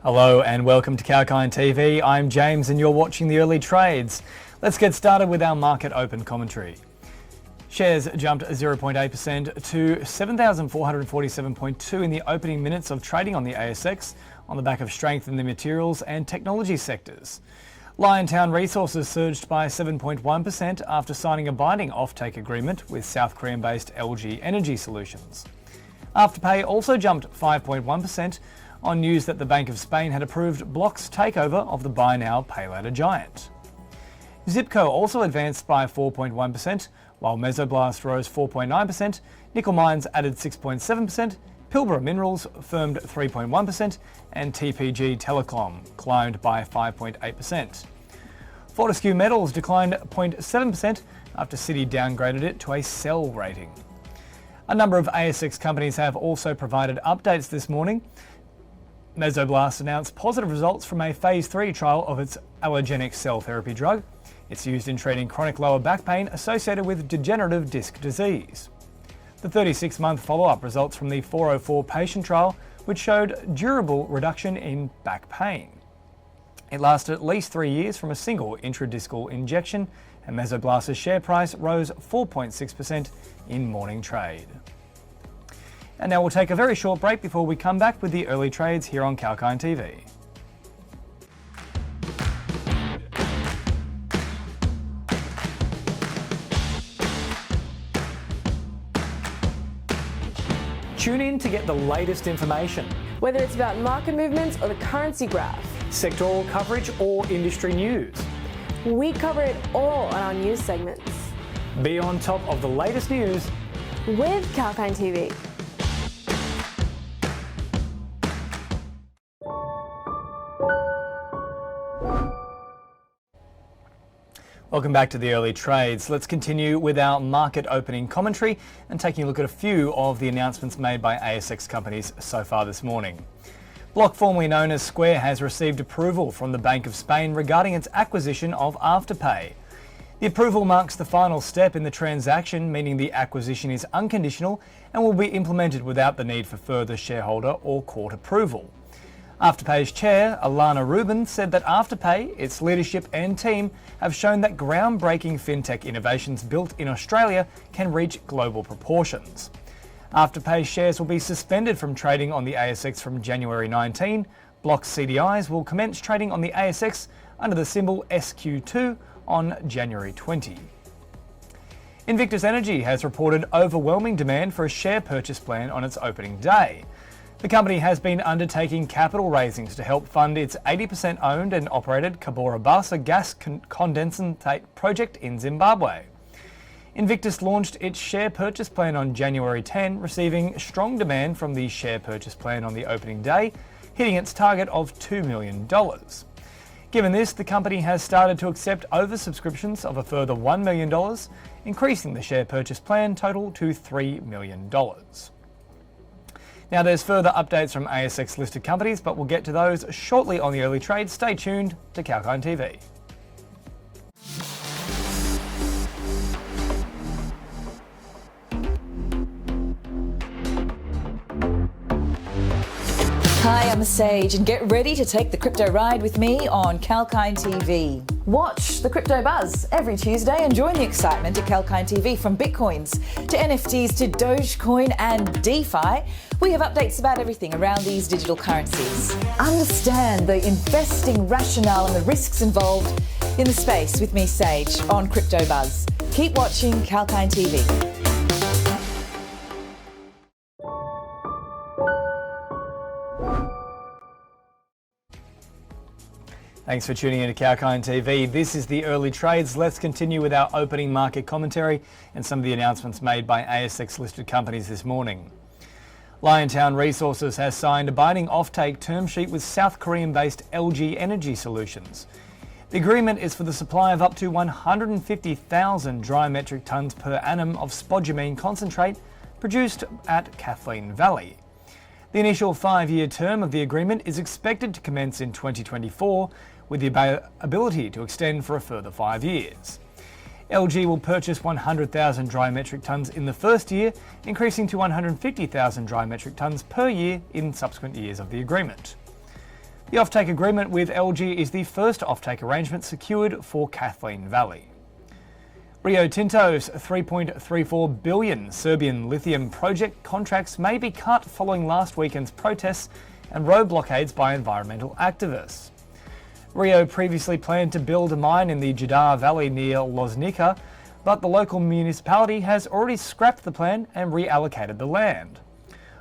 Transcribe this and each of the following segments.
Hello and welcome to Kalkine TV. I'm James and you're watching the early trades. Let's get started with our market open commentary. Shares jumped 0.8% to 7,447.2 in the opening minutes of trading on the ASX on the back of strength in the materials and technology sectors. Liontown Resources surged by 7.1% after signing a binding offtake agreement with South Korean-based LG Energy Solutions. Afterpay also jumped 5.1% on news that the Bank of Spain had approved Block's takeover of the buy now, pay later giant. Zipco also advanced by 4.1%, while Mesoblast rose 4.9%, Nickel Mines added 6.7%, Pilbara Minerals firmed 3.1%, and TPG Telecom climbed by 5.8%. Fortescue Metals declined 0.7% after Citi downgraded it to a sell rating. A number of ASX companies have also provided updates this morning. Mesoblast announced positive results from a phase 3 trial of its allogenic cell therapy drug. It's used in treating chronic lower back pain associated with degenerative disc disease. The 36-month follow-up results from the 404 patient trial, which showed durable reduction in back pain. It lasted at least 3 years from a single intradiscal injection, and Mesoblast's share price rose 4.6% in morning trade. And now we'll take a very short break before we come back with the early trades here on Kalkine TV. Tune in to get the latest information. Whether it's about market movements or the currency graph, sectoral coverage or industry news. we cover it all on our news segments. Be on top of the latest news With Kalkine TV. Welcome back to the early trades. Let's continue with our market opening commentary and taking a look at a few of the announcements made by ASX companies so far this morning. Block, formerly known as Square, has received approval from the Bank of Spain regarding its acquisition of Afterpay. The approval marks the final step in the transaction, meaning the acquisition is unconditional and will be implemented without the need for further shareholder or court approval. Afterpay's chair, Alana Rubin, said that Afterpay, its leadership and team have shown that groundbreaking fintech innovations built in Australia can reach global proportions. Afterpay shares will be suspended from trading on the ASX from January 19. Block's CDIs will commence trading on the ASX under the symbol SQ2 on January 20. Invictus Energy has reported overwhelming demand for a share purchase plan on its opening day. The company has been undertaking capital raisings to help fund its 80% owned and operated Cabora Bassa gas condensate project in Zimbabwe. Invictus launched its share purchase plan on January 10, receiving strong demand from the share purchase plan on the opening day, hitting its target of $2 million. Given this, the company has started to accept oversubscriptions of a further $1 million, increasing the share purchase plan total to $3 million. Now, there's further updates from ASX listed companies, but we'll get to those shortly on the early trades. Stay tuned to Kalkine TV. Hi, I'm Sage, and get ready to take the crypto ride with me on Kalkine TV. Watch the crypto buzz every Tuesday and join the excitement at Kalkine TV. From Bitcoins to NFTs to Dogecoin and DeFi, we have updates about everything around these digital currencies. Understand the investing rationale and the risks involved in the space with me, Sage, on Crypto Buzz. Keep watching Kalkine TV. Thanks for tuning in to Kalkine TV. This is the early trades. Let's continue with our opening market commentary and some of the announcements made by ASX listed companies this morning. Liontown Resources has signed a binding offtake term sheet with South Korean-based LG Energy Solutions. The agreement is for the supply of up to 150,000 dry metric tonnes per annum of spodumene concentrate produced at Kathleen Valley. The initial 5-year term of the agreement is expected to commence in 2024, with the ability to extend for a further 5 years. LG will purchase 100,000 dry metric tonnes in the first year, increasing to 150,000 dry metric tonnes per year in subsequent years of the agreement. The offtake agreement with LG is the first offtake arrangement secured for Kalkine Valley. Rio Tinto's $3.34 billion Serbian lithium project contracts may be cut following last weekend's protests and road blockades by environmental activists. Rio previously planned to build a mine in the Jadar Valley near Loznica, but the local municipality has already scrapped the plan and reallocated the land.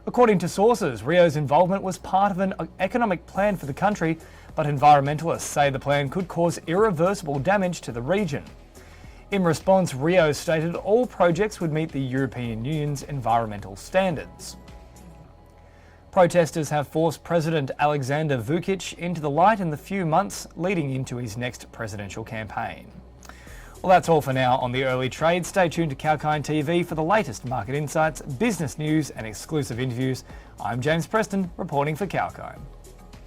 According to sources, Rio's involvement was part of an economic plan for the country, but environmentalists say the plan could cause irreversible damage to the region. In response, Rio stated all projects would meet the European Union's environmental standards. Protesters have forced President Alexander Vučić into the light in the few months leading into his next presidential campaign. Well, that's all for now on the Early Trade. Stay tuned to Kalkine TV for the latest market insights, business news and exclusive interviews. I'm James Preston, reporting for Kalkine.